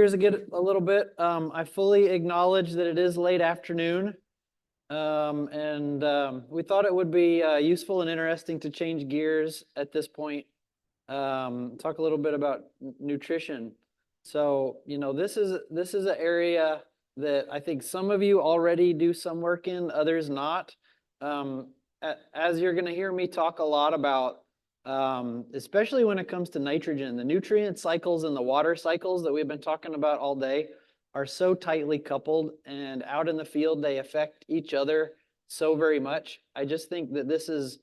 Here's a little bit. I fully acknowledge that it is late afternoon, and we thought it would be useful and interesting to change gears at this point. Talk a little bit about nutrition. So, this is an area that I think some of you already do some work in, others not. As you're going to hear me talk a lot about, especially when it comes to nitrogen, the nutrient cycles and the water cycles that we've been talking about all day are so tightly coupled, and out in the field, they affect each other so very much. I just think that this is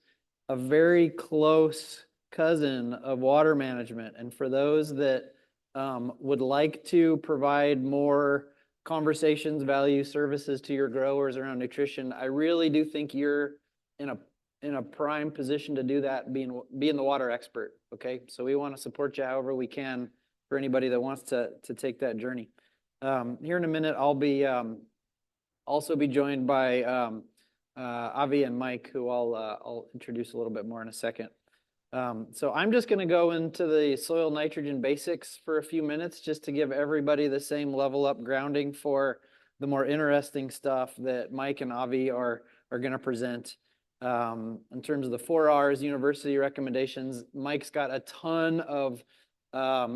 a very close cousin of water management. And for those that would like to provide more conversations, value, services to your growers around nutrition, I really do think you're in a prime position to do that, being the water expert. Okay, so we want to support you however we can for anybody that wants to take that journey. Here in a minute, I'll be also be joined by Avi and Mike, who I'll introduce a little bit more in a second. So I'm just going to go into the soil nitrogen basics for a few minutes, just to give everybody the same level up grounding for the more interesting stuff that Mike and Avi are going to present. In terms of the 4 R's university recommendations, Mike's got a ton of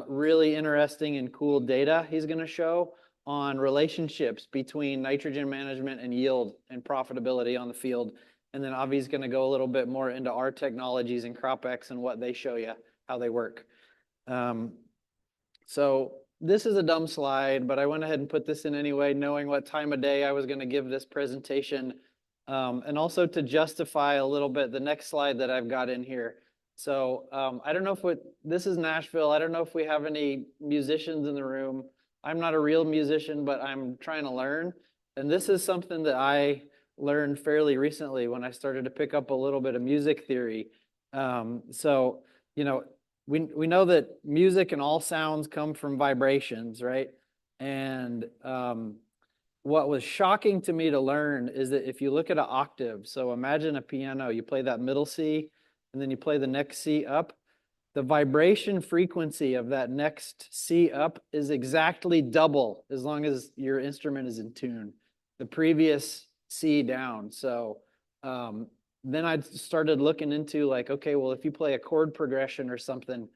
really interesting and cool data he's going to show on relationships between nitrogen management and yield and profitability on the field. And then Avi's going to go a little bit more into our technologies and CropX and what they show you, how they work. So this is a dumb slide, but I went ahead and put this in anyway, knowing what time of day I was going to give this presentation. And also to justify a little bit the next slide that I've got in here. So I don't know if this is Nashville. I don't know if we have any musicians in the room. I'm not a real musician, but I'm trying to learn. And this is something that I learned fairly recently when I started to pick up a little bit of music theory. So, we know that music and all sounds come from vibrations, right? And what was shocking to me to learn is that if you look at an octave, so imagine a piano, you play that middle C, and then you play the next C up, the vibration frequency of that next C up is exactly double as long as your instrument is in tune. The previous C down. So then I started looking into like, okay, well, if you play a chord progression or something,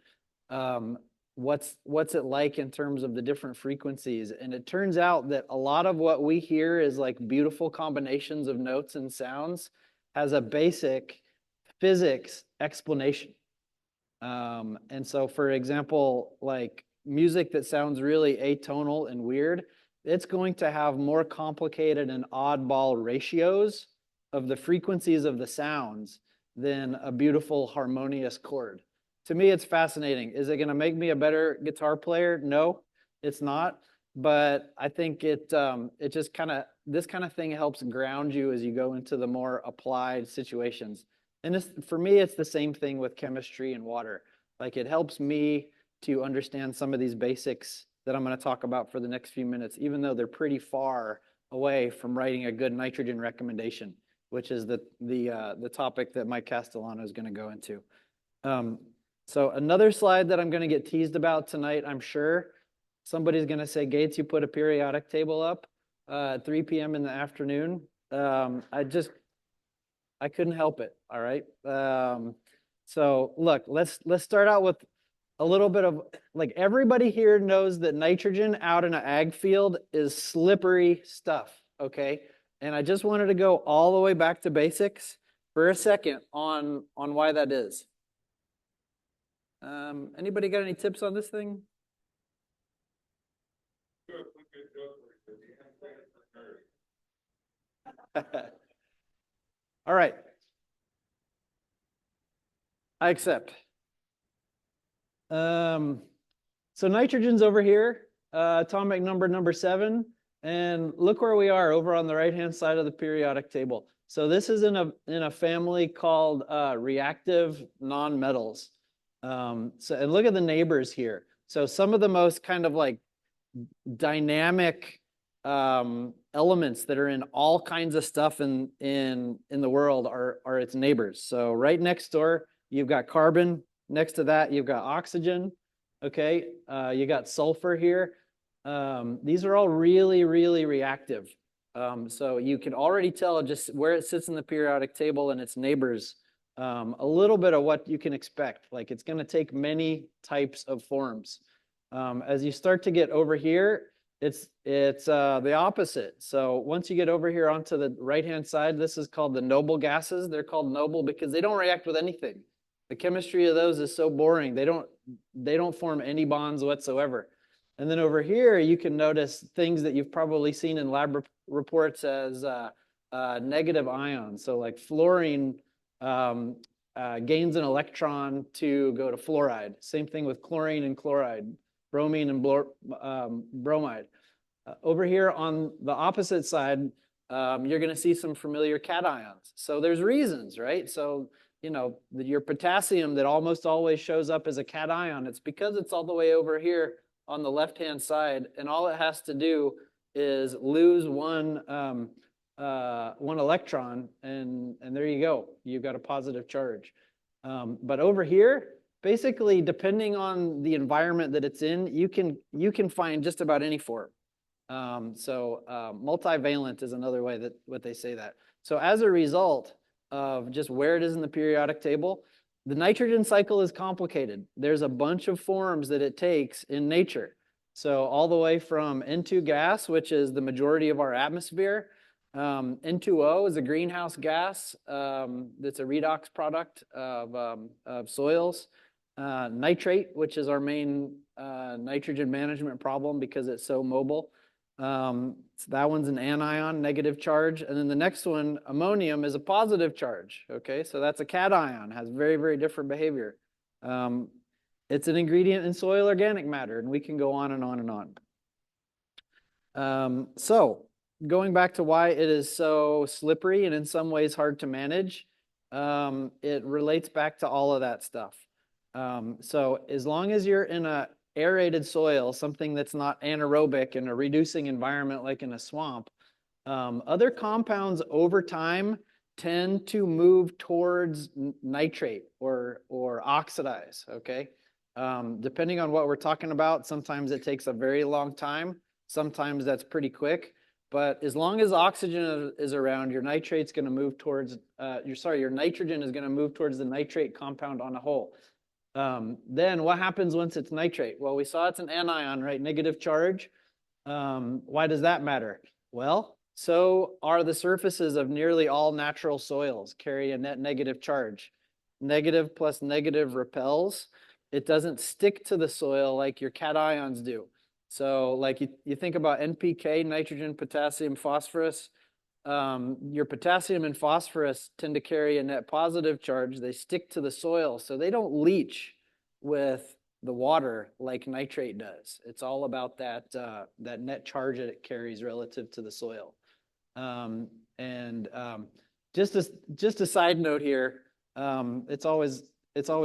what's it like in terms of the different frequencies? And it turns out that a lot of what we hear is like beautiful combinations of notes and sounds has a basic physics explanation. And so, for example, like music that sounds really atonal and weird, it's going to have more complicated and oddball ratios of the frequencies of the sounds than a beautiful harmonious chord. To me, it's fascinating. Is it going to make me a better guitar player? No, it's not. But I think it just this kind of thing helps ground you as you go into the more applied situations. And for me, it's the same thing with chemistry and water. Like, it helps me to understand some of these basics that I'm going to talk about for the next few minutes, even though they're pretty far away from writing a good nitrogen recommendation, which is the topic that Mike Castellano is going to go into. So another slide that I'm going to get teased about tonight, I'm sure. Somebody's going to say, Gates, you put a periodic table up at 3 p.m. in the afternoon. I couldn't help it, all right? So look, let's start out with a little bit of, like, everybody here knows that nitrogen out in an ag field is slippery stuff, okay? And I just wanted to go all the way back to basics for a second on why that is. Anybody got any tips on this thing? All right. I accept. So nitrogen's over here, atomic number 7, and look where we are over on the right-hand side of the periodic table. So this is in a family called reactive nonmetals. And look at the neighbors here. So some of the most kind of like dynamic elements that are in all kinds of stuff in the world are its neighbors. So right next door, you've got carbon. Next to that, you've got oxygen. Okay, you got sulfur here. These are all really, really reactive. So you can already tell just where it sits in the periodic table and its neighbors, a little bit of what you can expect. Like it's going to take many types of forms. As you start to get over here, it's the opposite. So once you get over here onto the right-hand side, this is called the noble gases. They're called noble because they don't react with anything. The chemistry of those is so boring. They don't form any bonds whatsoever. And then over here, you can notice things that you've probably seen in lab reports as negative ions. So like fluorine gains an electron to go to fluoride. Same thing with chlorine and chloride, bromine and bromide. Over here on the opposite side, you're going to see some familiar cations. So there's reasons, right? So, you know, your potassium that almost always shows up as a cation, it's because it's all the way over here on the left-hand side, and all it has to do is lose one electron, and there you go. You've got a positive charge. But over here, basically, depending on the environment that it's in, you can find just about any form. Multivalent is another way that what they say that. So as a result of just where it is in the periodic table, the nitrogen cycle is complicated. There's a bunch of forms that it takes in nature. So all the way from N2 gas, which is the majority of our atmosphere. N2O is a greenhouse gas that's a redox product of soils. Nitrate, which is our main nitrogen management problem because it's so mobile. So that one's an anion, negative charge. And then the next one, ammonium, is a positive charge. Okay, so that's a cation, has very, very different behavior. It's an ingredient in soil organic matter, and we can go on and on and on. So going back to why it is so slippery and in some ways hard to manage, it relates back to all of that stuff. So as long as you're in a aerated soil, something that's not anaerobic in a reducing environment like in a swamp, other compounds over time tend to move towards nitrate or oxidize, okay? Depending on what we're talking about, sometimes it takes a very long time. Sometimes that's pretty quick. But as long as oxygen is around, your nitrate's going to move towards, your nitrogen is going to move towards the nitrate compound on a whole. Then what happens once it's nitrate? Well, we saw it's an anion, right? Negative charge. Why does that matter? Well, so are the surfaces of nearly all natural soils carry a net negative charge. Negative plus negative repels. It doesn't stick to the soil like your cations do. So like you think about NPK, nitrogen, potassium, phosphorus. Your potassium and phosphorus tend to carry a net positive charge. They stick to the soil, so they don't leach with the water like nitrate does. It's all about that net charge that it carries relative to the soil. Just a side note here, it's always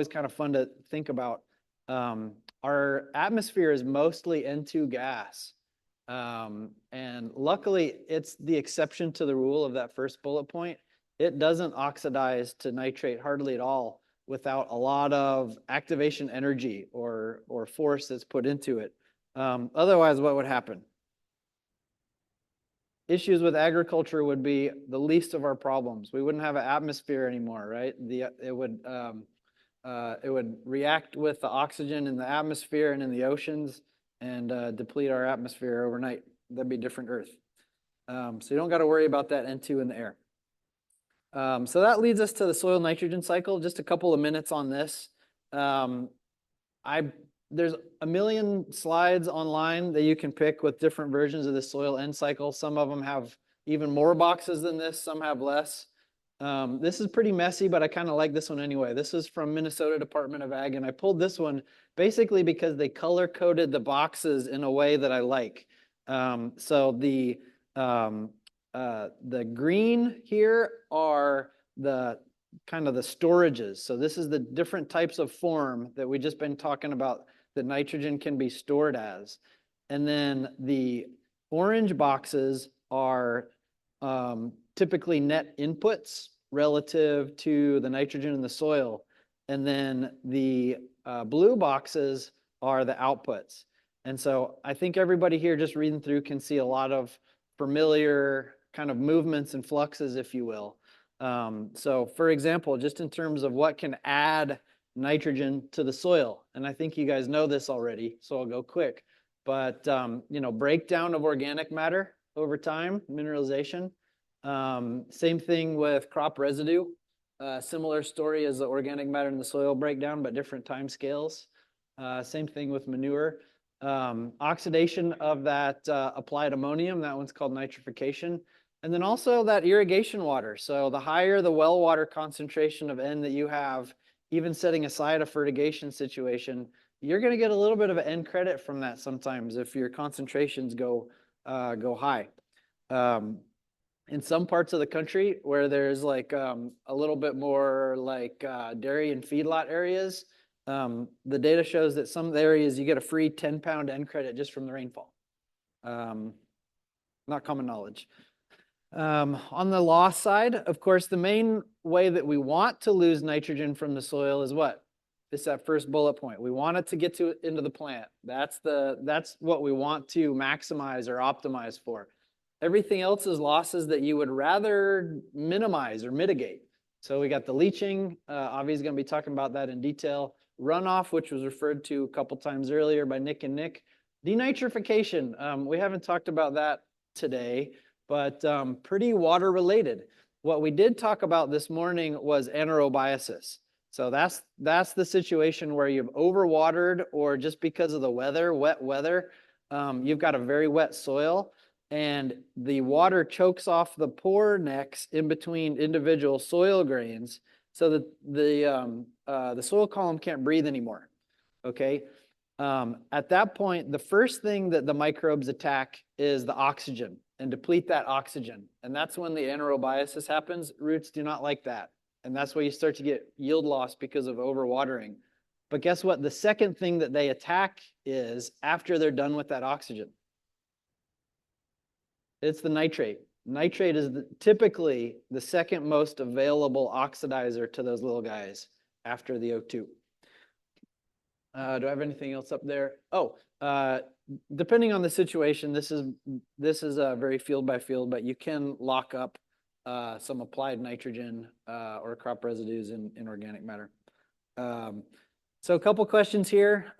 kind of fun to think about. Our atmosphere is mostly N2 gas. And luckily, it's the exception to the rule of that first bullet point. It doesn't oxidize to nitrate hardly at all without a lot of activation energy or force that's put into it. Otherwise, what would happen? Issues with agriculture would be the least of our problems. We wouldn't have an atmosphere anymore, right? It would react with the oxygen in the atmosphere and in the oceans and deplete our atmosphere overnight. That'd be a different Earth. So you don't got to worry about that N2 in the air. So that leads us to the soil nitrogen cycle. Just a couple of minutes on this. There's a million slides online that you can pick with different versions of the soil N cycle. Some of them have even more boxes than this. Some have less. This is pretty messy, but I kind of like this one anyway. This is from Minnesota Department of Ag, and I pulled this one basically because they color-coded the boxes in a way that I like. So the green here are the kind of the storages. So this is the different types of form that we've just been talking about that nitrogen can be stored as. And then the orange boxes are typically net inputs relative to the nitrogen in the soil. And then the blue boxes are the outputs. And so I think everybody here just reading through can see a lot of familiar kind of movements and fluxes, if you will. So for example, just in terms of what can add nitrogen to the soil, and I think you guys know this already, so I'll go quick. But breakdown of organic matter over time, mineralization. Same thing with crop residue. Similar story as the organic matter in the soil breakdown, but different time scales. Same thing with manure. Oxidation of that applied ammonium, that one's called nitrification. And then also that irrigation water. So the higher the well water concentration of N that you have, even setting aside a fertigation situation, you're going to get a little bit of N credit from that sometimes if your concentrations go high. In some parts of the country where there's like a little bit more like dairy and feedlot areas, the data shows that some areas you get a free 10-pound N credit just from the rainfall. Not common knowledge. On the loss side, of course, the main way that we want to lose nitrogen from the soil is what? It's that first bullet point. We want it to get into the plant. That's what we want to maximize or optimize for. Everything else is losses that you would rather minimize or mitigate. So we got the leaching. Avi's going to be talking about that in detail. Runoff, which was referred to a couple times earlier by Nick and Nick. Denitrification. We haven't talked about that today, but pretty water related. What we did talk about this morning was anaerobiosis. So that's the situation where you've overwatered, or just because of the weather, wet weather, you've got a very wet soil, and the water chokes off the pore necks in between individual soil grains, so that the soil column can't breathe anymore. Okay. At that point, the first thing that the microbes attack is the oxygen and deplete that oxygen. And that's when the anaerobiosis happens. Roots do not like that. And that's where you start to get yield loss because of overwatering. But guess what? The second thing that they attack is after they're done with that oxygen. It's the nitrate. Nitrate is typically the second most available oxidizer to those little guys after the O2. Do I have anything else up there? Oh, depending on the situation, this is very field by field, but you can lock up some applied nitrogen or crop residues in organic matter. So a couple questions here,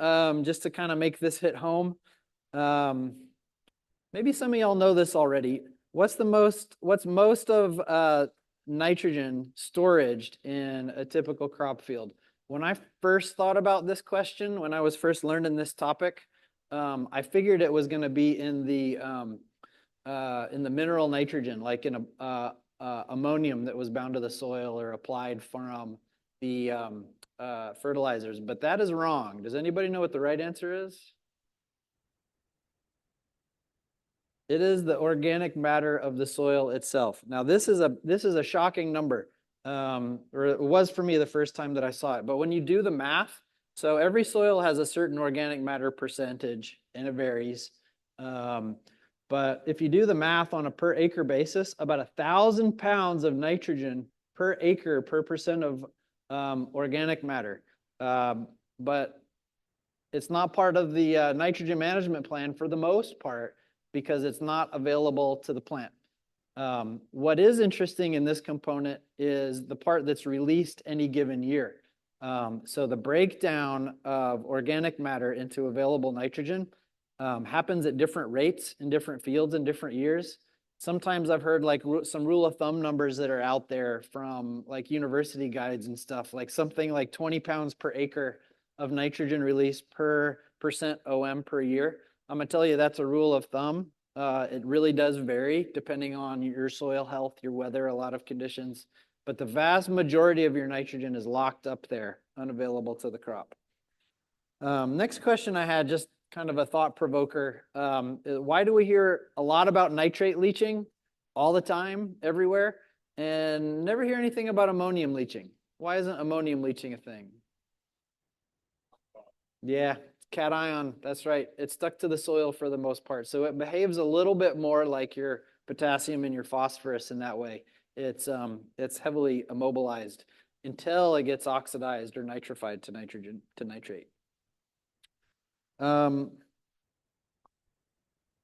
just to kind of make this hit home. Maybe some of y'all know this already. What's most of nitrogen storaged in a typical crop field? When I first thought about this question, when I was first learning this topic, I figured it was going to be in the mineral nitrogen, like in ammonium that was bound to the soil or applied from the fertilizers. But that is wrong. Does anybody know what the right answer is? It is the organic matter of the soil itself. Now, this is a shocking number, or it was for me the first time that I saw it. But when you do the math, so every soil has a certain organic matter percentage, and it varies. But if you do the math on a per acre basis, about 1,000 pounds of nitrogen per acre per percent of organic matter. But it's not part of the nitrogen management plan for the most part, because it's not available to the plant. What is interesting in this component is the part that's released any given year. So the breakdown of organic matter into available nitrogen happens at different rates in different fields in different years. Sometimes I've heard like some rule of thumb numbers that are out there from like university guides and stuff, like something like 20 pounds per acre of nitrogen release per percent OM per year. I'm going to tell you that's a rule of thumb. It really does vary depending on your soil health, your weather, a lot of conditions. But the vast majority of your nitrogen is locked up there, unavailable to the crop. Next question I had, just kind of a thought provoker. Why do we hear a lot about nitrate leaching all the time, everywhere, and never hear anything about ammonium leaching? Why isn't ammonium leaching a thing? Yeah. Cation, that's right. It's stuck to the soil for the most part. So it behaves a little bit more like your potassium and your phosphorus in that way. It's heavily immobilized until it gets oxidized or nitrified to nitrate.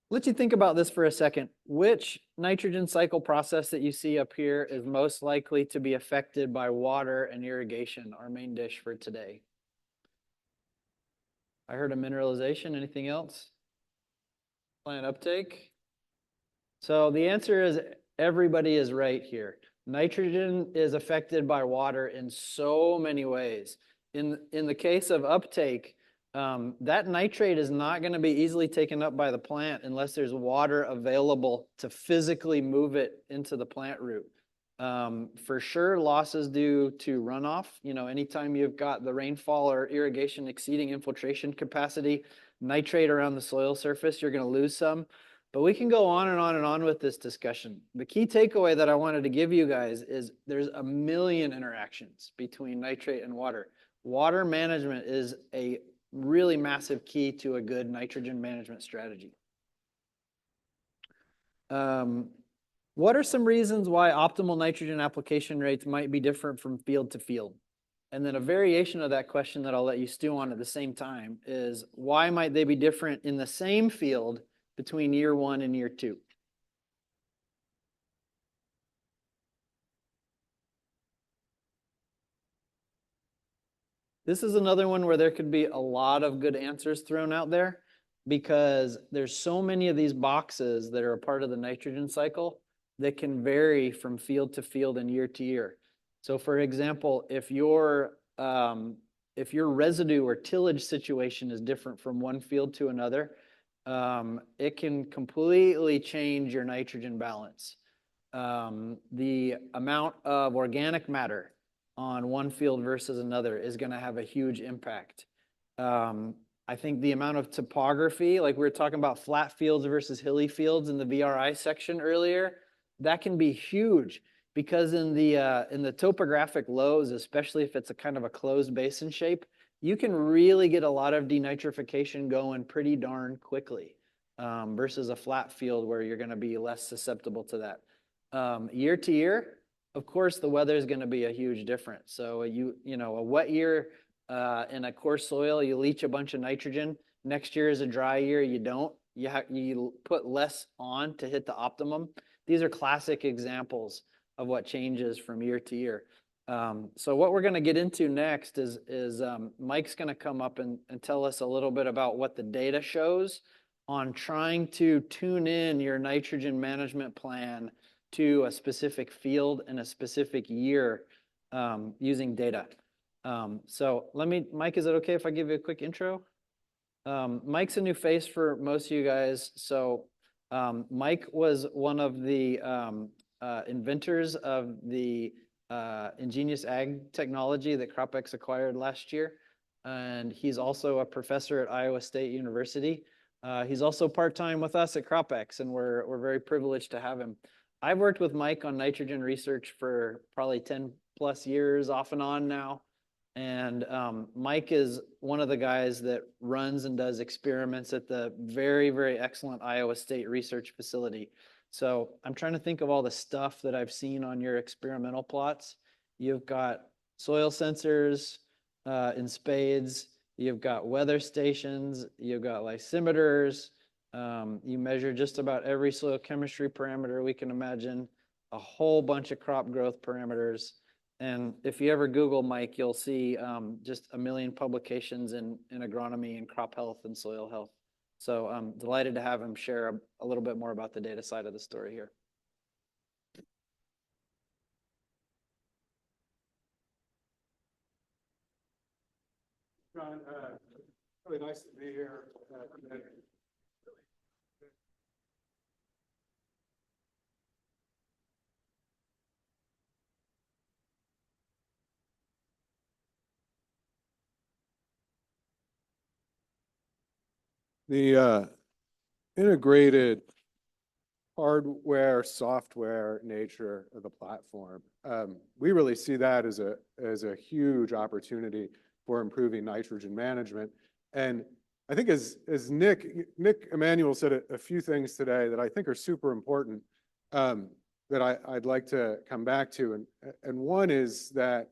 Let you think about this for a second. Which nitrogen cycle process that you see up here is most likely to be affected by water and irrigation, our main dish for today? I heard a mineralization. Anything else? Plant uptake? So the answer is everybody is right here. Nitrogen is affected by water in so many ways. In the case of uptake, that nitrate is not going to be easily taken up by the plant unless there's water available to physically move it into the plant root. For sure, losses due to runoff. You know, anytime you've got the rainfall or irrigation exceeding infiltration capacity, nitrate around the soil surface, you're going to lose some. But we can go on and on and on with this discussion. The key takeaway that I wanted to give you guys is there's a million interactions between nitrate and water. Water management is a really massive key to a good nitrogen management strategy. What are some reasons why optimal nitrogen application rates might be different from field to field? And then a variation of that question that I'll let you stew on at the same time is why might they be different in the same field between year 1 and year 2? This is another one where there could be a lot of good answers thrown out there because there's so many of these boxes that are a part of the nitrogen cycle that can vary from field to field and year to year. So for example, if your residue or tillage situation is different from one field to another, it can completely change your nitrogen balance. The amount of organic matter on one field versus another is going to have a huge impact. I think the amount of topography, like we were talking about flat fields versus hilly fields in the VRI section earlier, that can be huge because in the topographic lows, especially if it's a kind of a closed basin shape, you can really get a lot of denitrification going pretty darn quickly versus a flat field where you're going to be less susceptible to that. Year to year, of course, the weather is going to be a huge difference. So you know, a wet year in a coarse soil, you leach a bunch of nitrogen. Next year is a dry year, you don't. You put less on to hit the optimum. These are classic examples of what changes from year to year. So what we're going to get into next is Mike's going to come up and tell us a little bit about what the data shows on trying to tune in your nitrogen management plan to a specific field and a specific year using data. So Mike, is it okay if I give you a quick intro? Mike's a new face for most of you guys. So Mike was one of the inventors of the ingenious ag technology that CropX acquired last year. And he's also a professor at Iowa State University. He's also part-time with us at CropX, and we're very privileged to have him. I've worked with Mike on nitrogen research for probably 10 plus years off and on now. And Mike is one of the guys that runs and does experiments at the very, very excellent Iowa State Research Facility. So I'm trying to think of all the stuff that I've seen on your experimental plots. You've got soil sensors in spades. You've got weather stations. You've got lysimeters. You measure just about every soil chemistry parameter we can imagine, a whole bunch of crop growth parameters. And if you ever Google Mike, you'll see just a million publications in agronomy and crop health and soil health. So I'm delighted to have him share a little bit more about the data side of the story here. John, really nice to be here. The integrated hardware, software nature of the platform, we really see that as a huge opportunity for improving nitrogen management. And I think as Nick Emanuel said a few things today that I think are super important that I'd like to come back to. And one is that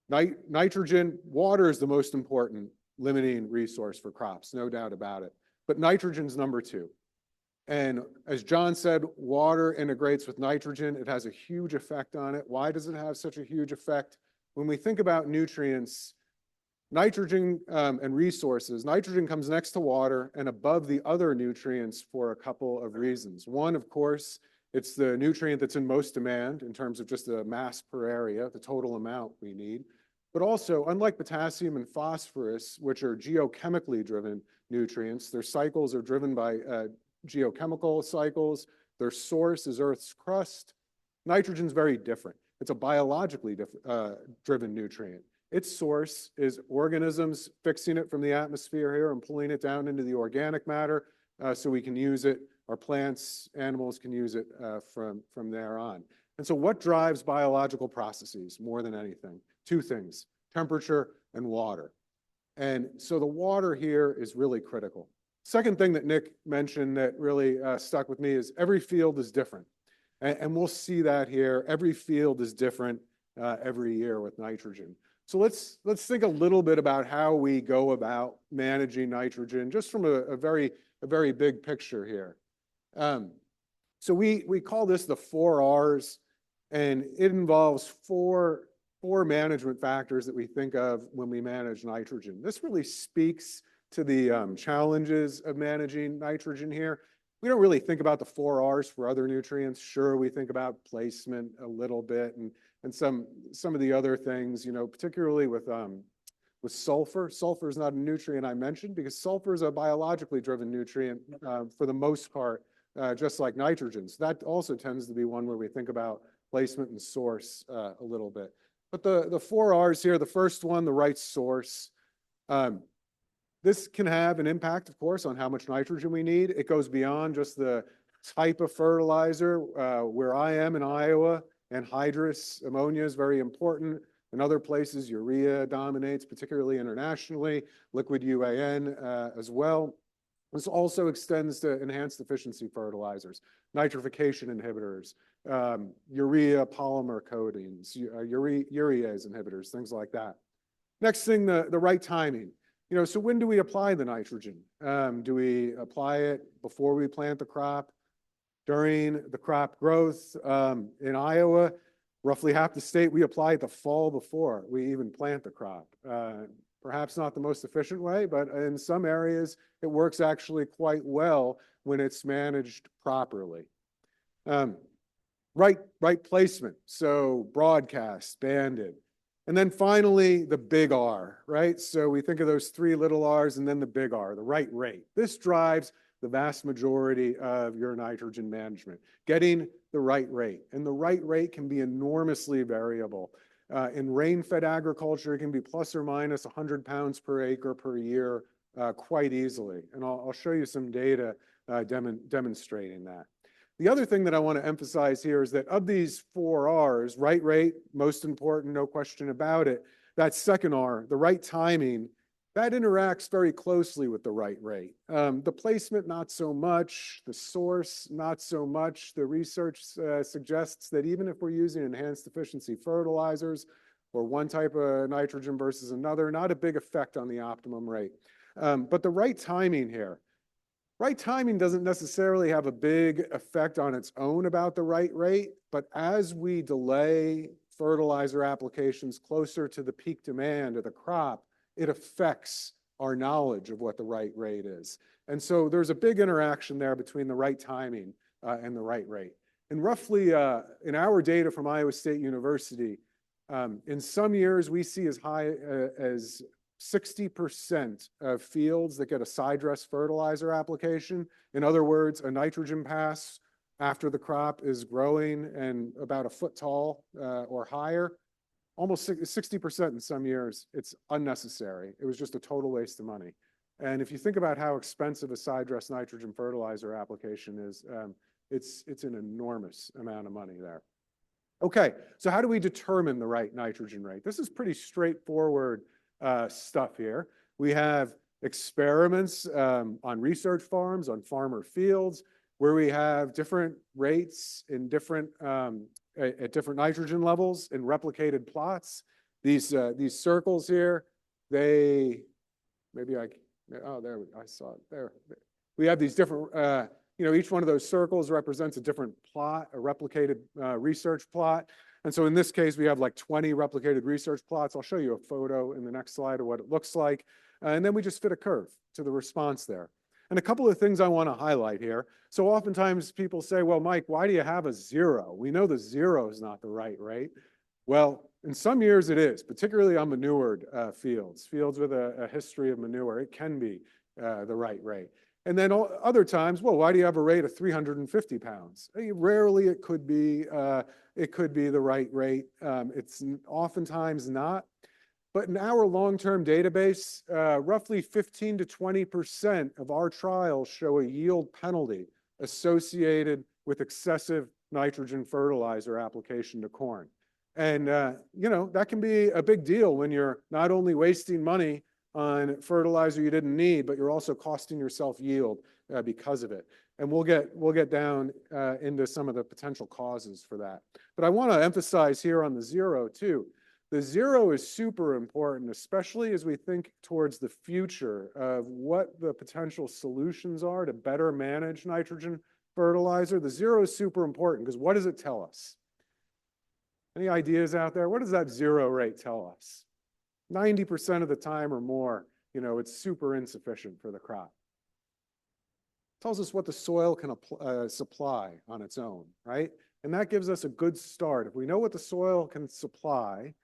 nitrogen, water is the most important limiting resource for crops, no doubt about it. but nitrogen's number two. And as John said, water integrates with nitrogen. It has a huge effect on it. Why does it have such a huge effect? When we think about nutrients, nitrogen and resources, nitrogen comes next to water and above the other nutrients for a couple of reasons. One, of course, it's the nutrient that's in most demand in terms of just the mass per area, the total amount we need. But also, unlike potassium and phosphorus, which are geochemically driven nutrients, their cycles are driven by geochemical cycles. Their source is Earth's crust. Nitrogen's very different. It's a biologically driven nutrient. Its source is organisms fixing it from the atmosphere here and pulling it down into the organic matter so we can use it. Our plants, animals can use it from there on. And so what drives biological processes more than anything? Two things, temperature and water. And so the water here is really critical. Second thing that Nick mentioned that really stuck with me is every field is different. And we'll see that here. Every field is different every year with nitrogen. So let's think a little bit about how we go about managing nitrogen, just from a very big picture here. So we call this the 4Rs, and it involves four management factors that we think of when we manage nitrogen. This really speaks to the challenges of managing nitrogen here. We don't really think about the 4Rs for other nutrients. Sure, we think about placement a little bit and some of the other things, you know, particularly with sulfur. Sulfur is not a nutrient I mentioned because sulfur is a biologically driven nutrient for the most part, just like nitrogen. So that also tends to be one where we think about placement and source a little bit. But the 4Rs here, the first one, the right source. This can have an impact, of course, on how much nitrogen we need. It goes beyond just the type of fertilizer. Where I am in Iowa, anhydrous ammonia is very important. In other places, urea dominates, particularly internationally, liquid UAN as well. This also extends to enhanced efficiency fertilizers, nitrification inhibitors, urea polymer coatings, urease inhibitors, things like that. Next thing, the right timing. You know, so when do we apply the nitrogen? Do we apply it before we plant the crop? During the crop growth? In Iowa, roughly half the state, we apply it the fall before we even plant the crop. Perhaps not the most efficient way, but in some areas, it works actually quite well when it's managed properly. Right placement, so broadcast, banded. And then finally, the big R, right? So we think of those three little R's and then the big R, the right rate. This drives the vast majority of your nitrogen management, getting the right rate. And the right rate can be enormously variable. In rain-fed agriculture, it can be plus or minus 100 pounds per acre per year quite easily. And I'll show you some data demonstrating that. The other thing that I want to emphasize here is that of these 4Rs, right rate, most important, no question about it. That second R, the right timing, that interacts very closely with the right rate. The placement, not so much. The source, not so much. The research suggests that even if we're using enhanced efficiency fertilizers or one type of nitrogen versus another, not a big effect on the optimum rate. But the right timing here. Right timing doesn't necessarily have a big effect on its own about the right rate, but as we delay fertilizer applications closer to the peak demand of the crop, it affects our knowledge of what the right rate is. And so there's a big interaction there between the right timing and the right rate. And roughly in our data from Iowa State University, in some years we see as high as 60% of fields that get a side dress fertilizer application. In other words, a nitrogen pass after the crop is growing and about a foot tall or higher. Almost 60% in some years, it's unnecessary. It was just a total waste of money. And if you think about how expensive a side dress nitrogen fertilizer application is, it's an enormous amount of money there. Okay, so how do we determine the right nitrogen rate? This is pretty straightforward stuff here. We have experiments on research farms, on farmer fields, where we have different rates in different at different nitrogen levels in replicated plots. These circles here, they maybe I oh there I saw it there. we have these different, each one of those circles represents a different plot, a replicated research plot. And so in this case, we have like 20 replicated research plots. I'll show you a photo in the next slide of what it looks like. And then we just fit a curve to the response there. And a couple of things I want to highlight here. So oftentimes people say, well, Mike, why do you have a 0? We know the 0 is not the right rate. Well, in some years it is, particularly on manured fields with a history of manure. It can be the right rate. And then other times, well, why do you have a rate of 350 pounds? Rarely it could be the right rate. It's oftentimes not. But in our long-term database, roughly 15 to 20% of our trials show a yield penalty associated with excessive nitrogen fertilizer application to corn. And, that can be a big deal when you're not only wasting money on fertilizer you didn't need, but you're also costing yourself yield because of it. And we'll get down into some of the potential causes for that. But I want to emphasize here on the 0 too. The 0 is super important, especially as we think towards the future of what the potential solutions are to better manage nitrogen fertilizer. The 0 is super important because what does it tell us? Any ideas out there? What does that 0 rate tell us? 90% of the time or more, it's super insufficient for the crop. It tells us what the soil can supply on its own, right? And that gives us a good start. If we know what the soil can supply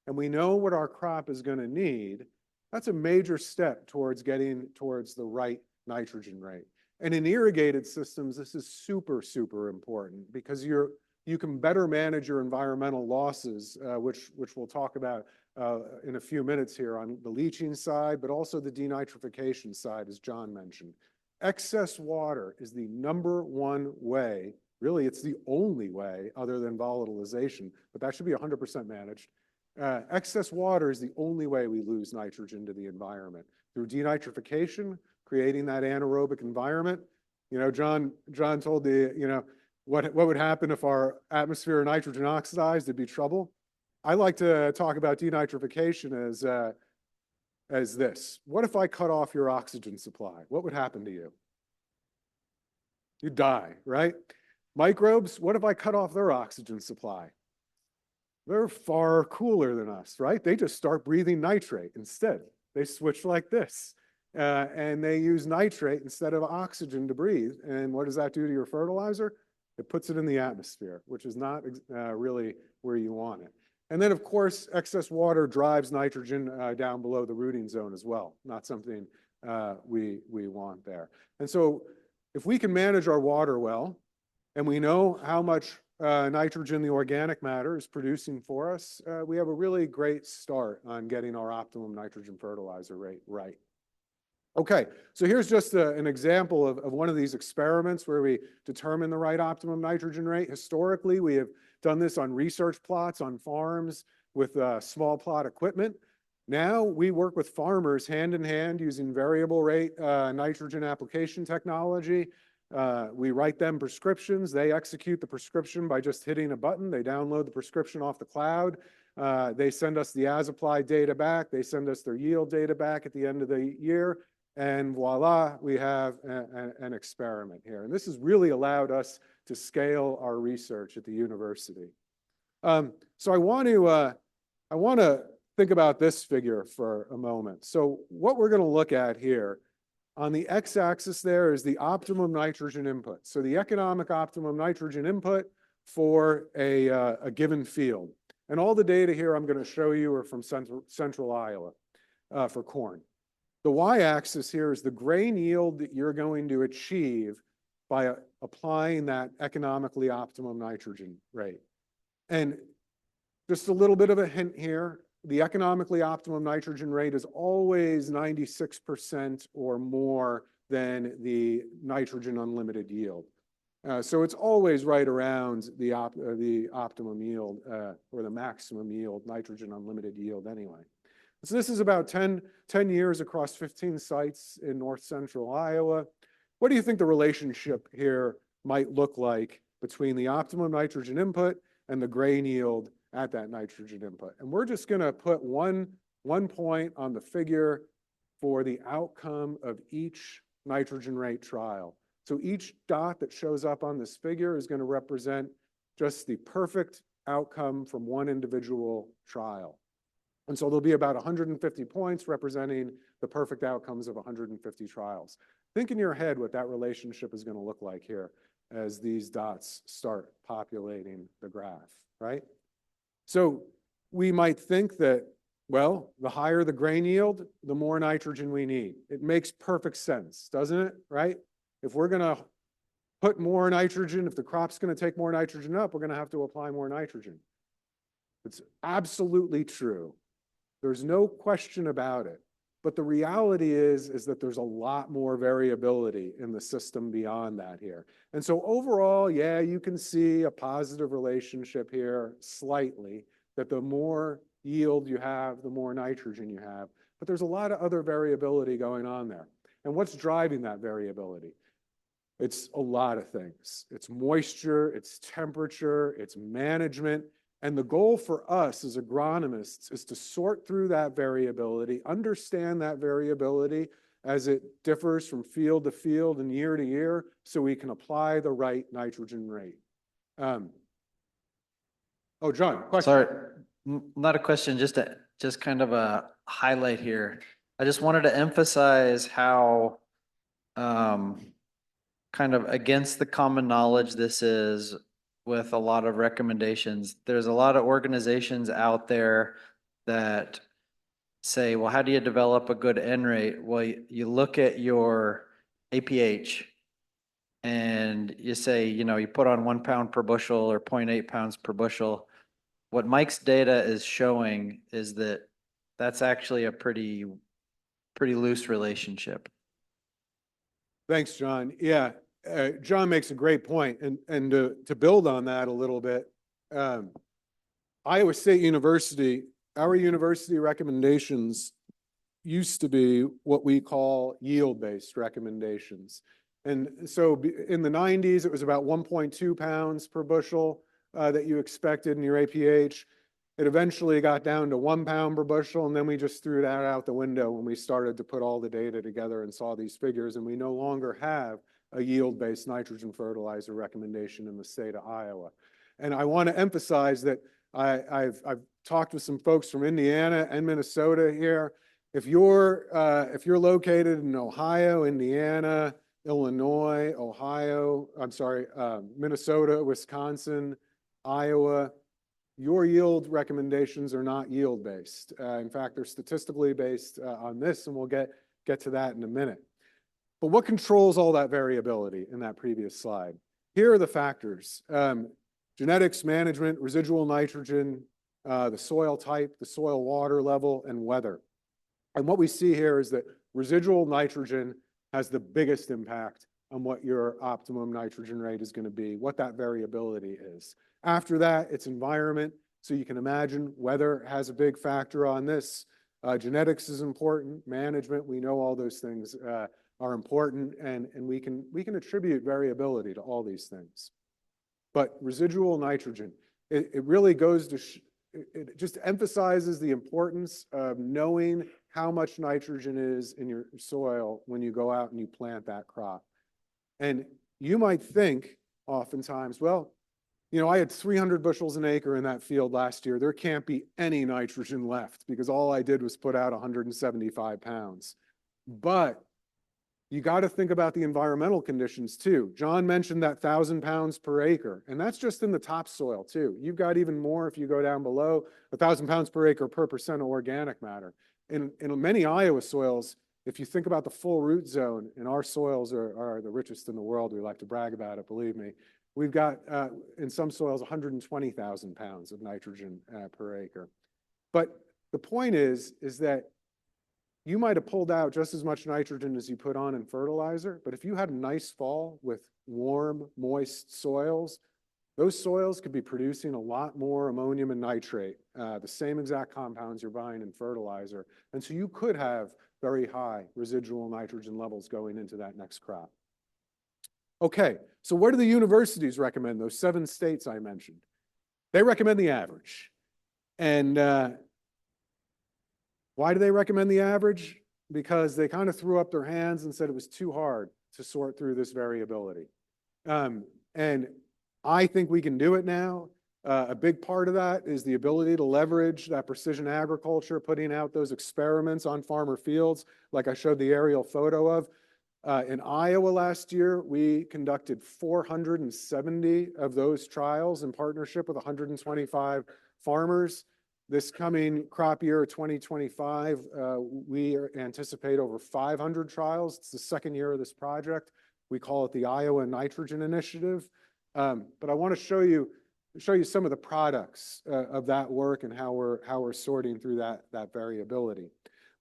and we know what our crop is going to need, that's a major step towards getting towards the right nitrogen rate. And in irrigated systems, this is super, super important because you can better manage your environmental losses, which we'll talk about in a few minutes here on the leaching side, but also the denitrification side, as John mentioned. Excess water is the #1 way, really it's the only way other than volatilization, but that should be 100% managed. Excess water is the only way we lose nitrogen to the environment. Through denitrification, creating that anaerobic environment. John told what would happen if our atmosphere nitrogen oxidized? It'd be trouble. I like to talk about denitrification as this. What if I cut off your oxygen supply? What would happen to you? You'd die, right? Microbes, what if I cut off their oxygen supply? They're far cooler than us, right? They just start breathing nitrate instead. They switch like this. And they use nitrate instead of oxygen to breathe. And what does that do to your fertilizer? It puts it in the atmosphere, which is not really where you want it. And then, of course, excess water drives nitrogen down below the rooting zone as well. Not something we want there. And so if we can manage our water well, and we know how much nitrogen the organic matter is producing for us, we have a really great start on getting our optimum nitrogen fertilizer rate right. Okay, so here's just an example of one of these experiments where we determine the right optimum nitrogen rate. Historically, we have done this on research plots on farms with small plot equipment. Now we work with farmers hand in hand using variable rate nitrogen application technology. We write them prescriptions. They execute the prescription by just hitting a button. They download the prescription off the cloud. They send us the as-applied data back. They send us their yield data back at the end of the year. And voila, we have an experiment here. And this has really allowed us to scale our research at the university. So I want to think about this figure for a moment. So what we're going to look at here, on the x-axis there is the optimum nitrogen input. So the economic optimum nitrogen input for a given field. And all the data here I'm going to show you are from central Iowa for corn. The y-axis here is the grain yield that you're going to achieve by applying that economically optimum nitrogen rate. And just a little bit of a hint here, the economically optimum nitrogen rate is always 96% or more than the nitrogen unlimited yield. So it's always right around the optimum yield or the maximum yield, nitrogen unlimited yield anyway. So this is about 10 years across 15 sites in north central Iowa. What do you think the relationship here might look like between the optimum nitrogen input and the grain yield at that nitrogen input? And we're just going to put one point on the figure for the outcome of each nitrogen rate trial. So each dot that shows up on this figure is going to represent just the perfect outcome from one individual trial. And so there'll be about 150 points representing the perfect outcomes of 150 trials. Think in your head what that relationship is going to look like here as these dots start populating the graph, right? So we might think that, well, the higher the grain yield, the more nitrogen we need. It makes perfect sense, doesn't it, right? If we're going to put more nitrogen, if the crop's going to take more nitrogen up, we're going to have to apply more nitrogen. It's absolutely true. There's no question about it. But the reality is that there's a lot more variability in the system beyond that here. And so overall, yeah, you can see a positive relationship here slightly, that the more yield you have, the more nitrogen you have. But there's a lot of other variability going on there. And what's driving that variability? It's a lot of things. It's moisture, it's temperature, it's management. And the goal for us as agronomists is to sort through that variability, understand that variability as it differs from field to field and year to year, so we can apply the right nitrogen rate. Oh, John, question. Sorry, not a question, just kind of a highlight here. I just wanted to emphasize how kind of against the common knowledge this is with a lot of recommendations. There's a lot of organizations out there that say, well, how do you develop a good N rate? Well, you look at your APH and you say, you put on 1 pound per bushel or 0.8 pounds per bushel. What Mike's data is showing is that that's actually a pretty loose relationship. Thanks, John. Yeah, John makes a great point. And to build on that a little bit, Iowa State University, our university recommendations used to be what we call yield-based recommendations. And so in the 90s, it was about 1.2 pounds per bushel that you expected in your APH. It eventually got down to 1 pound per bushel, and then we just threw that out the window when we started to put all the data together and saw these figures, and we no longer have a yield-based nitrogen fertilizer recommendation in the state of Iowa. And I want to emphasize that I've talked with some folks from Indiana and Minnesota here. If you're located in Ohio, Indiana, Illinois, Minnesota, Wisconsin, Iowa, your yield recommendations are not yield-based. In fact, they're statistically based on this, and we'll get to that in a minute. But what controls all that variability in that previous slide? Here are the factors: genetics, management, residual nitrogen, the soil type, the soil water level, and weather. And what we see here is that residual nitrogen has the biggest impact on what your optimum nitrogen rate is going to be, what that variability is. After that, it's environment. So you can imagine weather has a big factor on this. Genetics is important. Management, we know all those things are important, and we can attribute variability to all these things. But residual nitrogen, it really goes to, it just emphasizes the importance of knowing how much nitrogen is in your soil when you go out and you plant that crop. And you might think oftentimes, well, I had 300 bushels an acre in that field last year. There can't be any nitrogen left because all I did was put out 175 pounds. But you got to think about the environmental conditions too. John mentioned that 1,000 pounds per acre, and that's just in the topsoil too. You've got even more if you go down below, 1,000 pounds per acre per percent of organic matter. In many Iowa soils, if you think about the full root zone, and our soils are the richest in the world, we like to brag about it, believe me. We've got, in some soils, 120,000 pounds of nitrogen per acre. But the point is that you might have pulled out just as much nitrogen as you put on in fertilizer, but if you had a nice fall with warm, moist soils, those soils could be producing a lot more ammonium and nitrate, the same exact compounds you're buying in fertilizer. And so you could have very high residual nitrogen levels going into that next crop. Okay, so what do the universities recommend, those 7 states I mentioned? They recommend the average. And why do they recommend the average? because they kind of threw up their hands and said it was too hard to sort through this variability. And I think we can do it now. A big part of that is the ability to leverage that precision agriculture, putting out those experiments on farmer fields, like I showed the aerial photo of. In Iowa last year, we conducted 470 of those trials in partnership with 125 farmers. This coming crop year, 2025, we anticipate over 500 trials. It's the second year of this project. We call it the Iowa Nitrogen Initiative. But I want to show you some of the products of that work and how we're sorting through that variability.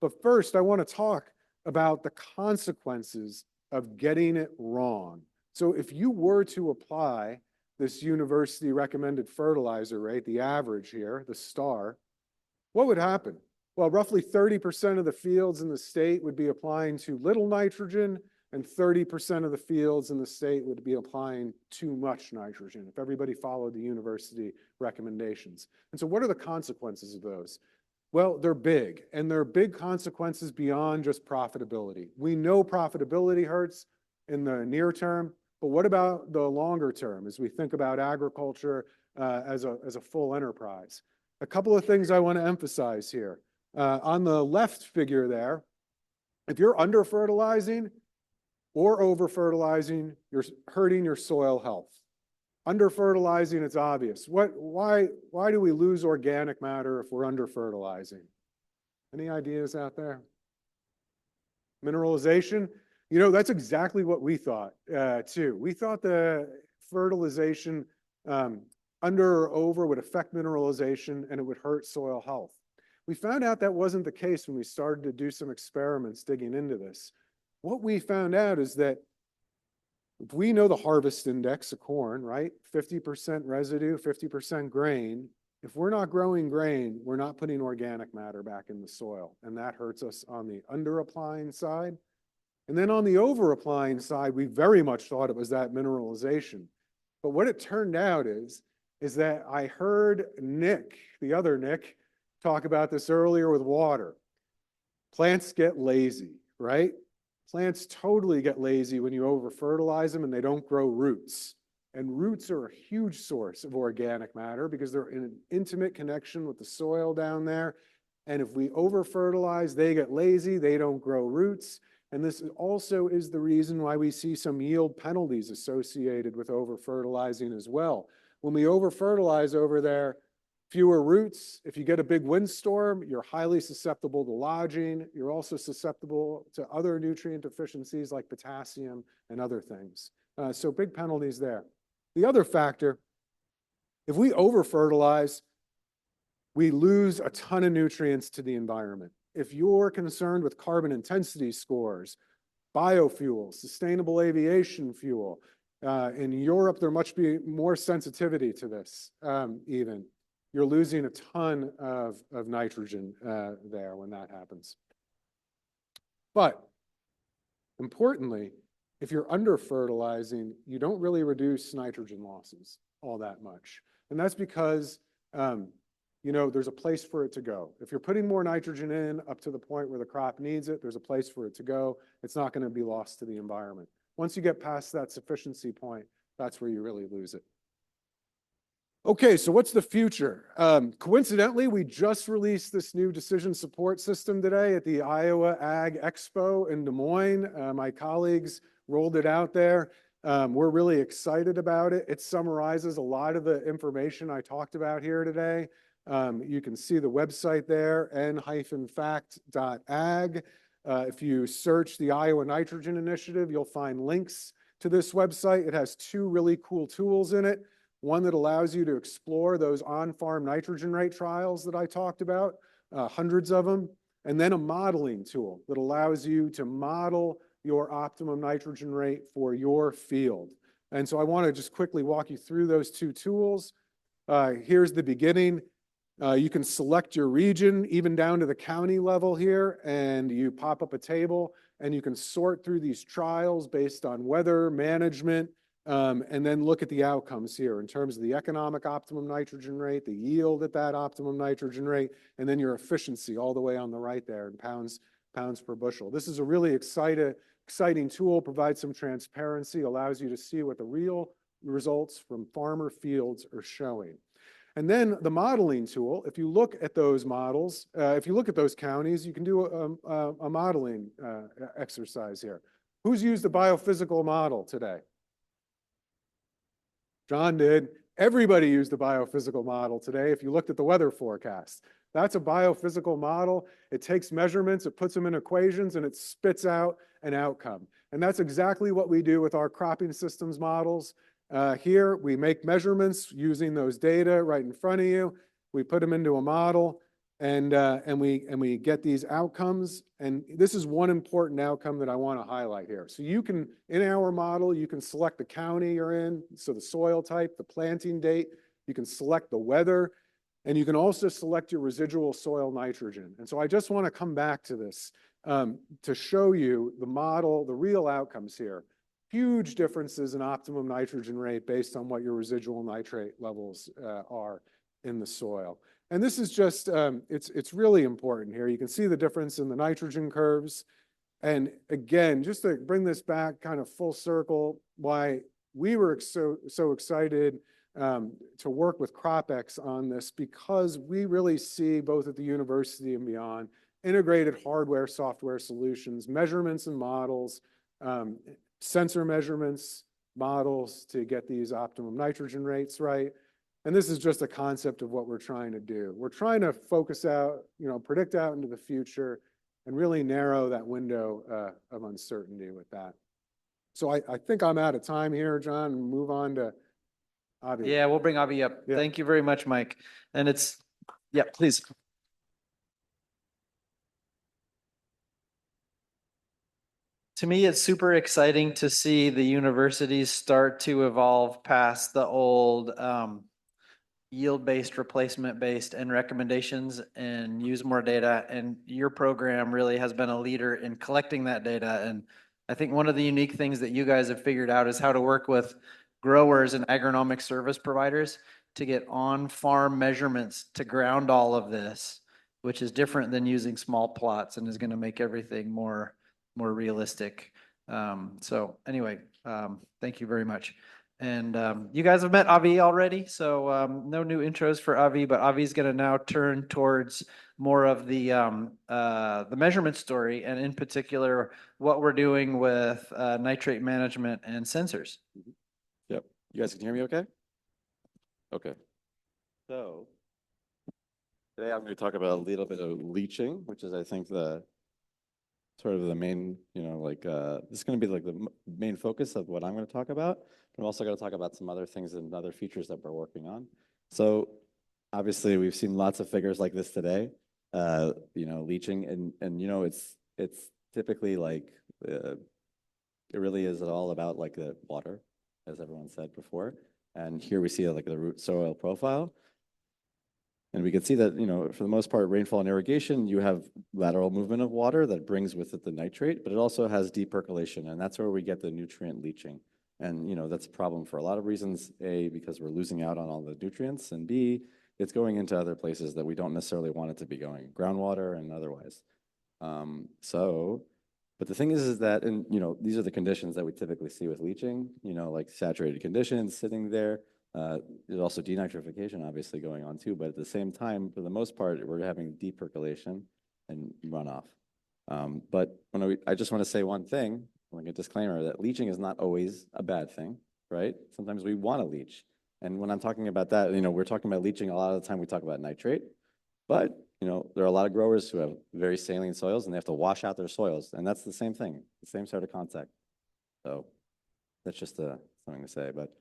But first, I want to talk about the consequences of getting it wrong. So if you were to apply this university recommended fertilizer rate, the average here, the star, what would happen? Well, roughly 30% of the fields in the state would be applying too little nitrogen, and 30% of the fields in the state would be applying too much nitrogen if everybody followed the university recommendations. And so what are the consequences of those? Well, they're big, and they're big consequences beyond just profitability. We know profitability hurts in the near term, but what about the longer term as we think about agriculture as a full enterprise? A couple of things I want to emphasize here. On the left figure there, if you're under-fertilizing or over-fertilizing, you're hurting your soil health. Under-fertilizing, it's obvious. Why do we lose organic matter if we're under-fertilizing? Any ideas out there? Mineralization? You know, that's exactly what we thought too. We thought the fertilization under or over would affect mineralization and it would hurt soil health. We found out that wasn't the case when we started to do some experiments digging into this. What we found out is that if we know the harvest index of corn, right? 50% residue, 50% grain. If we're not growing grain, we're not putting organic matter back in the soil. And that hurts us on the under-applying side. And then on the over-applying side, we very much thought it was that mineralization. But what it turned out is that I heard Nick, the other Nick, talk about this earlier with water. Plants get lazy, right? Plants totally get lazy when you over-fertilize them and they don't grow roots. And roots are a huge source of organic matter because they're in an intimate connection with the soil down there. And if we over-fertilize, they get lazy, they don't grow roots. And this also is the reason why we see some yield penalties associated with over-fertilizing as well. When we over-fertilize over there, fewer roots. If you get a big windstorm, you're highly susceptible to lodging. You're also susceptible to other nutrient deficiencies like potassium and other things. So big penalties there. The other factor, if we over-fertilize, we lose a ton of nutrients to the environment. If you're concerned with carbon intensity scores, biofuels, sustainable aviation fuel, in Europe, there must be more sensitivity to this even. You're losing a ton of nitrogen there when that happens. But importantly, if you're under-fertilizing, you don't really reduce nitrogen losses all that much. And that's because, you know, there's a place for it to go. If you're putting more nitrogen in up to the point where the crop needs it, there's a place for it to go. It's not going to be lost to the environment. Once you get past that sufficiency point, that's where you really lose it. Okay, so what's the future? Coincidentally, we just released this new decision support system today at the Iowa Ag Expo in Des Moines. My colleagues rolled it out there. We're really excited about it. It summarizes a lot of the information I talked about here today. You can see the website there, n-fact.ag. If you search the Iowa Nitrogen Initiative, you'll find links to this website. It has two really cool tools in it. One that allows you to explore those on-farm nitrogen rate trials that I talked about, hundreds of them, and then a modeling tool that allows you to model your optimum nitrogen rate for your field. And so I want to just quickly walk you through those two tools. Here's the beginning. You can select your region, even down to the county level here, and you pop up a table, and you can sort through these trials based on weather, management, and then look at the outcomes here in terms of the economic optimum nitrogen rate, the yield at that optimum nitrogen rate, and then your efficiency all the way on the right there in pounds pounds per bushel. This is a really exciting tool, provides some transparency, allows you to see what the real results from farmer fields are showing. And then the modeling tool, if you look at those models, if you look at those counties, you can do a modeling exercise here. Who's used a biophysical model today? John did. Everybody used a biophysical model today if you looked at the weather forecast. That's a biophysical model. It takes measurements, it puts them in equations, and it spits out an outcome. And that's exactly what we do with our cropping systems models. Here, we make measurements using those data right in front of you. We put them into a model, and we get these outcomes. And this is one important outcome that I want to highlight here. So you can, in our model, you can select the county you're in, so the soil type, the planting date, you can select the weather, and you can also select your residual soil nitrogen. And so I just want to come back to this to show you the model, the real outcomes here. Huge differences in optimum nitrogen rate based on what your residual nitrate levels are in the soil. And this is just, it's really important here. You can see the difference in the nitrogen curves. And again, just to bring this back kind of full circle, why we were so excited to work with CropX on this, because we really see both at the university and beyond integrated hardware, software solutions, measurements and models, sensor measurements, models to get these optimum nitrogen rates right. And this is just a concept of what we're trying to do. We're trying to focus out, predict out into the future and really narrow that window of uncertainty with that. So I think I'm out of time here, John, and move on to Avi. Yeah, we'll bring Avi up. Yeah. Thank you very much, Mike. And yeah, please. To me, it's super exciting to see the universities start to evolve past the old yield-based, replacement-based, and recommendations and use more data. And your program really has been a leader in collecting that data. And I think one of the unique things that you guys have figured out is how to work with growers and agronomic service providers to get on-farm measurements to ground all of this, which is different than using small plots and is going to make everything more realistic. So anyway, thank you very much. And you guys have met Avi already, so no new intros for Avi, but Avi's going to now turn towards more of the measurement story, and in particular, what we're doing with nitrate management and sensors. Yep. You guys can hear me okay? Okay. So today I'm going to talk about a little bit of leaching, which is, I think, the sort of the main, this is going to be like the main focus of what I'm going to talk about. But I'm also going to talk about some other things and other features that we're working on. So obviously we've seen lots of figures like this today, leaching, and it's typically like, it really is all about like the water, as everyone said before. And here we see like the root soil profile. And we can see that, for the most part, rainfall and irrigation, you have lateral movement of water that brings with it the nitrate, but it also has deep percolation, and that's where we get the nutrient leaching. And, that's a problem for a lot of reasons. A, because we're losing out on all the nutrients, and B, it's going into other places that we don't necessarily want it to be going, groundwater and otherwise. But the thing is that, and, these are the conditions that we typically see with leaching, like saturated conditions sitting there. There's also denitrification obviously going on too, but at the same time, for the most part, we're having deep percolation and runoff. But I just want to say one thing, like a disclaimer, that leaching is not always a bad thing, right? Sometimes we want to leach. And when I'm talking about that, we're talking about leaching a lot of the time, we talk about nitrate, but there are a lot of growers who have very saline soils and they have to wash out their soils. And that's the same thing, the same sort of concept. So that's just something to say, but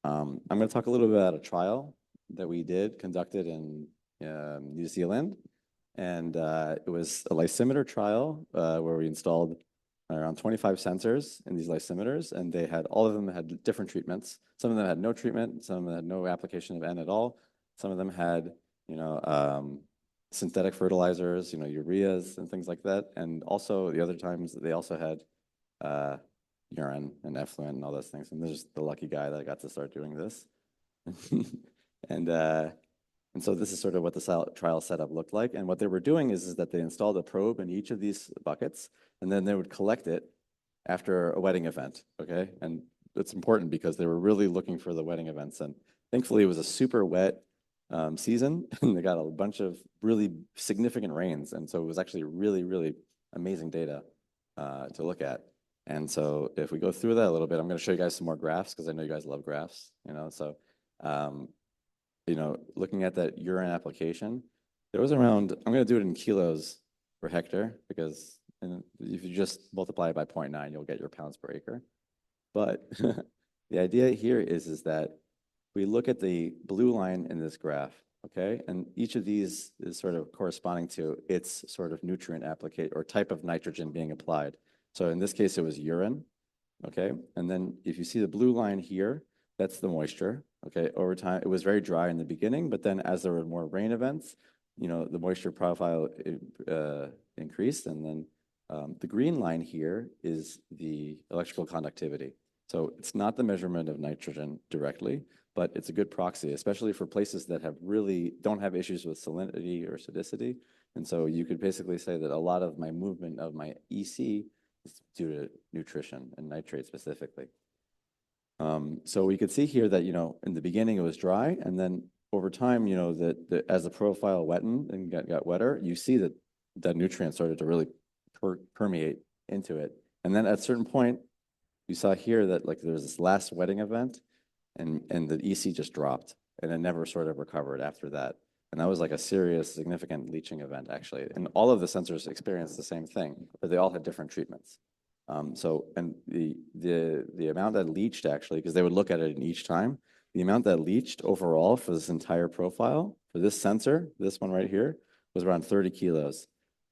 I'm going to talk a little bit about a trial that we conducted in New Zealand. And it was a lysimeter trial where we installed around 25 sensors in these lysimeters, and all of them had different treatments. Some of them had no treatment, some of them had no application of N at all. Some of them had, synthetic fertilizers, ureas and things like that. And also the other times they also had urine and effluent and all those things. And there's the lucky guy that got to start doing this. And And so this is sort of what the trial setup looked like. And what they were doing is that they installed a probe in each of these buckets, and then they would collect it after a wetting event, okay? And it's important because they were really looking for the wetting events. And thankfully, it was a super wet season, and they got a bunch of really significant rains. And so it was actually really, really amazing data to look at. And so if we go through that a little bit, I'm going to show you guys some more graphs because I know you guys love graphs, So, looking at that urine application, there was around, I'm going to do it in kilos per hectare because if you just multiply it by 0.9, you'll get your pounds per acre. But the idea here is that we look at the blue line in this graph, okay? And each of these is sort of corresponding to its sort of nutrient applicate or type of nitrogen being applied. So in this case, it was urine, okay? And then if you see the blue line here, that's the moisture, okay? Over time, it was very dry in the beginning, but then as there were more rain events, the moisture profile increased. And then the green line here is the electrical conductivity. So it's not the measurement of nitrogen directly, but it's a good proxy, especially for places that don't have issues with salinity or acidicity. And so you could basically say that a lot of my movement of my EC is due to nutrition and nitrate specifically. So we could see here that, in the beginning it was dry, and then over time, that as the profile wettened and got wetter, you see that that nutrient started to really permeate into it. And then at a certain point, you saw here that like there was this last wetting event, and the EC just dropped, and it never sort of recovered after that. And that was like a serious, significant leaching event, actually. And all of the sensors experienced the same thing, but they all had different treatments. And the amount that leached, actually, because they would look at it in each time, the amount that leached overall for this entire profile, for this sensor, this one right here, was around 30 kilos,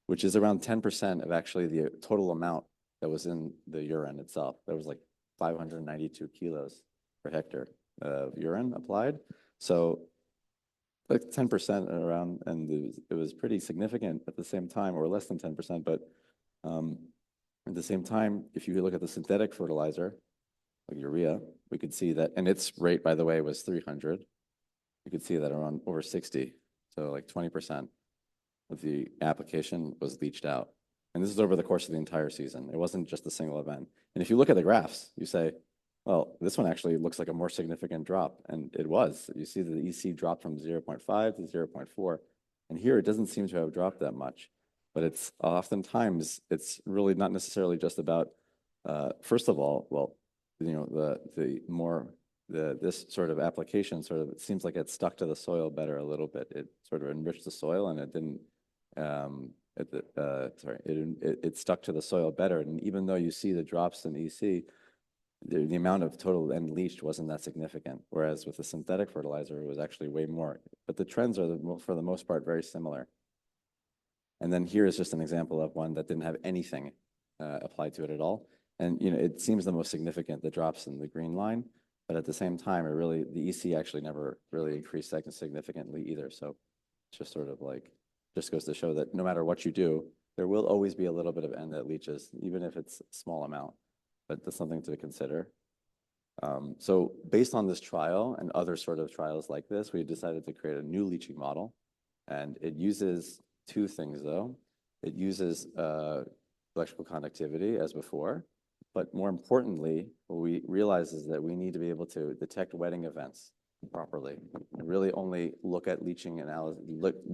which is around 10% of actually the total amount that was in the urine itself. That was like 592 kilos per hectare of urine applied. So like 10% around, and it was pretty significant at the same time, or less than 10%. But at the same time, if you look at the synthetic fertilizer, like urea, we could see that, and its rate, by the way, was 300. You could see that around over 60. So like 20% of the application was leached out. And this is over the course of the entire season. It wasn't just a single event. And if you look at the graphs, you say, well, this one actually looks like a more significant drop. And it was. You see the EC dropped from 0.5 to 0.4. And here it doesn't seem to have dropped that much. But it's oftentimes, it's really not necessarily just about, first of all, well, this sort of application it seems like it stuck to the soil better a little bit. It sort of enriched the soil, and it didn't, it stuck to the soil better. And even though you see the drops in EC, the amount of total end leached wasn't that significant. Whereas with the synthetic fertilizer, it was actually way more. But the trends are, for the most part, very similar. And then here is just an example of one that didn't have anything applied to it at all. And it seems the most significant, the drops in the green line, but at the same time, the EC actually never really increased significantly either. So it's just sort of like, just goes to show that no matter what you do, there will always be a little bit of end that leaches, even if it's a small amount, but that's something to consider. So based on this trial and other sort of trials like this, we decided to create a new leaching model, and it uses two things though. It uses electrical conductivity as before, but more importantly, what we realize is that we need to be able to detect wetting events properly and really only look at leaching analysis,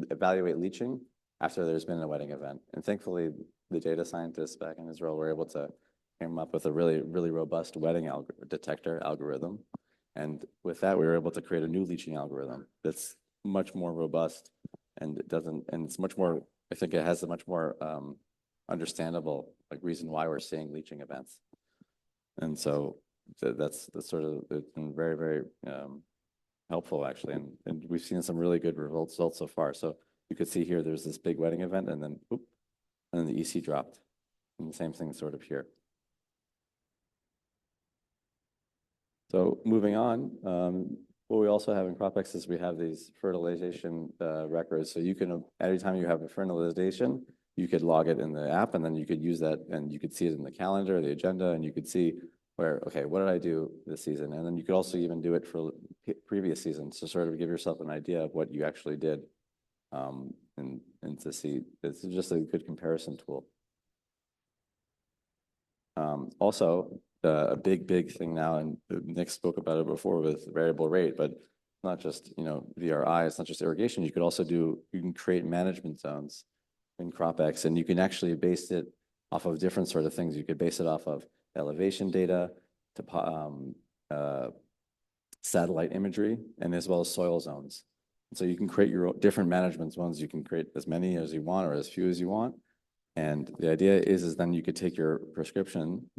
evaluate leaching after there's been a wetting event. And thankfully, the data scientists back in Israel were able to come up with a really, really robust wetting detector algorithm. And with that, we were able to create a new leaching algorithm that's much more robust, and it's much more, I think it has a much more understandable reason why we're seeing leaching events. And so that's sort of, it's been very, very helpful actually. And we've seen some really good results so far. So you could see here, there's this big wetting event, and then, and then the EC dropped. And the same thing sort of here. So moving on, what we also have in CropX is we have these fertilization records. So you can, every time you have a fertilization, you could log it in the app, and then you could use that, and you could see it in the calendar, the agenda, and you could see where, okay, what did I do this season? And then you could also even do it for previous seasons to sort of give yourself an idea of what you actually did. And to see, it's just a good comparison tool. Also, a big thing now, and Nick spoke about it before with variable rate, but not just, VRI, it's not just irrigation. You can create management zones in CropX, and you can actually base it off of different sort of things. You could base it off of elevation data, to satellite imagery, and as well as soil zones. So you can create your different management zones. You can create as many as you want or as few as you want. And the idea is then you could take your prescription,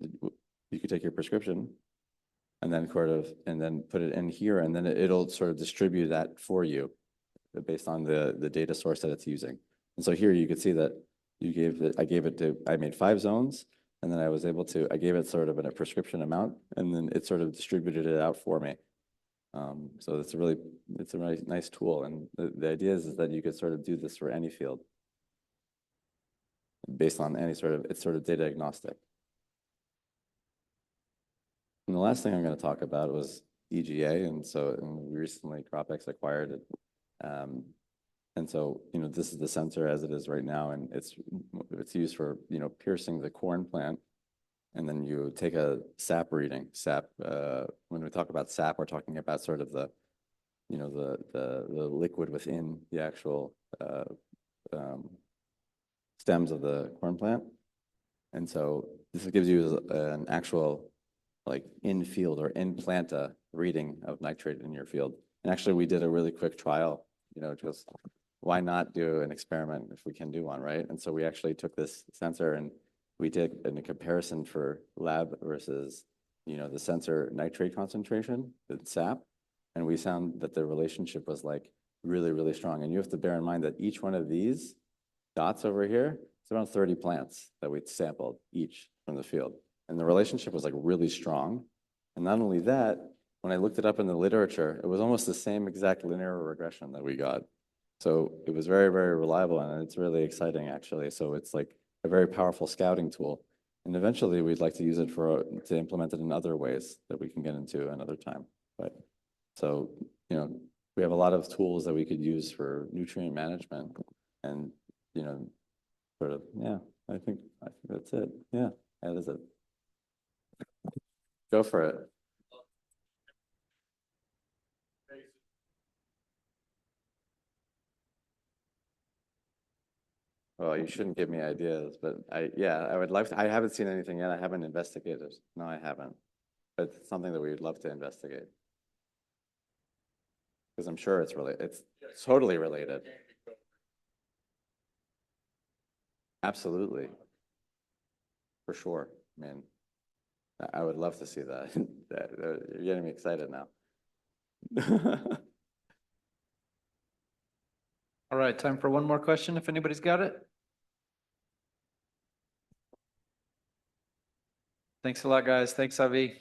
and then put it in here, and then it'll sort of distribute that for you based on the data source that it's using. And so here you could see that I made 5 zones, and then I gave it sort of a prescription amount, and then it sort of distributed it out for me. So it's a really nice tool. And the idea is that you could sort of do this for any field based on it's sort of data agnostic. And the last thing I'm going to talk about was EGA. And recently CropX acquired it. And so, this is the sensor as it is right now, and it's used for, piercing the corn plant. And then you take a sap reading. When we talk about sap, we're talking about sort of the liquid within the actual stems of the corn plant. And so this gives you an actual like in-field or in-plant reading of nitrate in your field. And actually, we did a really quick trial, just why not do an experiment if we can do one, right? And so we actually took this sensor and we did a comparison for lab versus, the sensor nitrate concentration, the sap, and we found that the relationship was like really, really strong. And you have to bear in mind that each one of these dots over here, it's around 30 plants that we sampled each from the field. And the relationship was like really strong. And not only that, when I looked it up in the literature, it was almost the same exact linear regression that we got. So it was very, very reliable, and it's really exciting actually. So it's like a very powerful scouting tool. And eventually we'd like to use it to implement it in other ways that we can get into another time. But so, we have a lot of tools that we could use for nutrient management and, sort of, yeah, I think that's it. Yeah, that is it. Go for it. Well, you shouldn't give me ideas, but I would like to. I haven't seen anything yet. I haven't investigated. No, I haven't. But it's something that we'd love to investigate. Because I'm sure it's totally related. Absolutely. For sure. I mean, I would love to see that. You're getting me excited now. All right, time for one more question if anybody's got it. Thanks a lot, guys. Thanks, Avi.